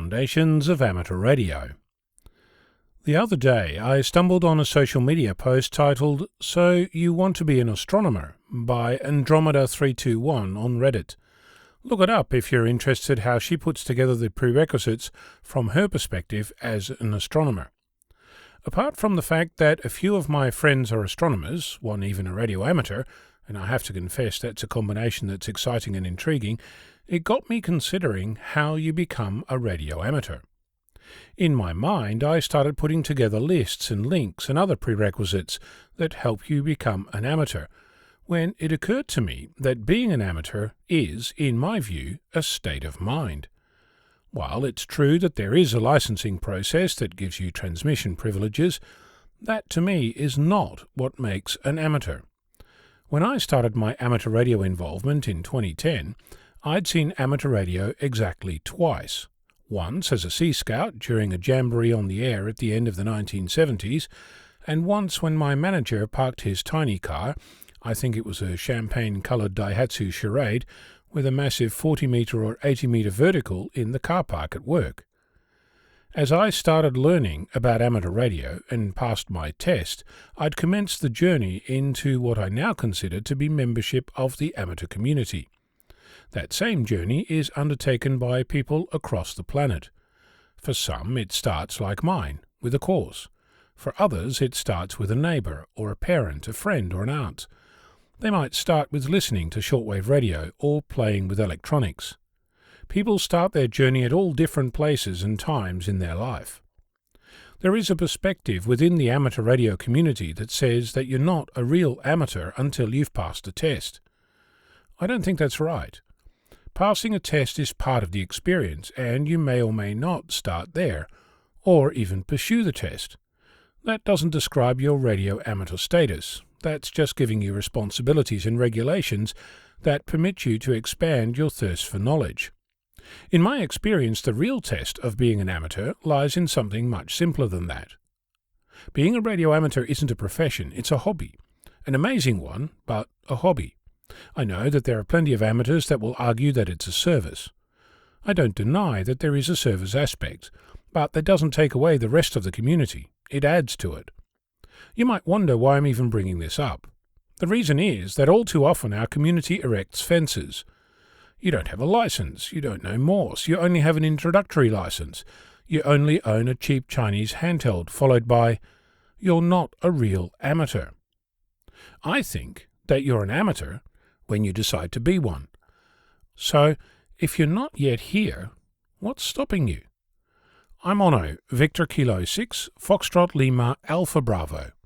Foundations of Amateur Radio. The other day I stumbled on a social media post titled "So You Want to Be an Astronomer" by Andromeda321 on Reddit. Look it up if you're interested how she puts together the prerequisites from her perspective as an astronomer. Apart from the fact that a few of my friends are astronomers, one even a radio amateur, and I have to confess that's a combination that's exciting and intriguing, it got me considering how you become a radio amateur. In my mind, I started putting together lists and links and other prerequisites that help you become an amateur, when it occurred to me that being an amateur is, in my view, a state of mind. While it's true that there is a licensing process that gives you transmission privileges, that to me is not what makes an amateur. When I started my amateur radio involvement in 2010, I'd seen amateur radio exactly twice. Once as a Sea Scout during a Jamboree on the air at the end of the 1970s, and once when my manager parked his tiny car, I think it was a champagne-coloured Daihatsu Charade, with a massive 40-metre or 80-metre vertical in the car park at work. As I started learning about amateur radio and passed my test, I'd commenced the journey into what I now consider to be membership of the amateur community. That same journey is undertaken by people across the planet. For some it starts like mine, with a course. For others it starts with a neighbour, or a parent, a friend or an aunt. They might start with listening to shortwave radio or playing with electronics. People start their journey at all different places and times in their life. There is a perspective within the amateur radio community that says that you're not a real amateur until you've passed a test. I don't think that's right. Passing a test is part of the experience, and you may or may not start there, or even pursue the test. That doesn't describe your radio amateur status. That's just giving you responsibilities and regulations that permit you to expand your thirst for knowledge. In my experience, the real test of being an amateur lies in something much simpler than that. Being a radio amateur isn't a profession, it's a hobby. An amazing one, but a hobby. I know that there are plenty of amateurs that will argue that it's a service. I don't deny that there is a service aspect, but that doesn't take away the rest of the community. It adds to it. You might wonder why I'm even bringing this up. The reason is that all too often our community erects fences. You don't have a license, you don't know Morse, you only have an introductory license, you only own a cheap Chinese handheld, followed by, "You're not a real amateur." I think that you're an amateur when you decide to be one. So, if you're not yet here, what's stopping you? I'm Ono, Victor Kilo 6, Foxtrot Lima Alpha Bravo.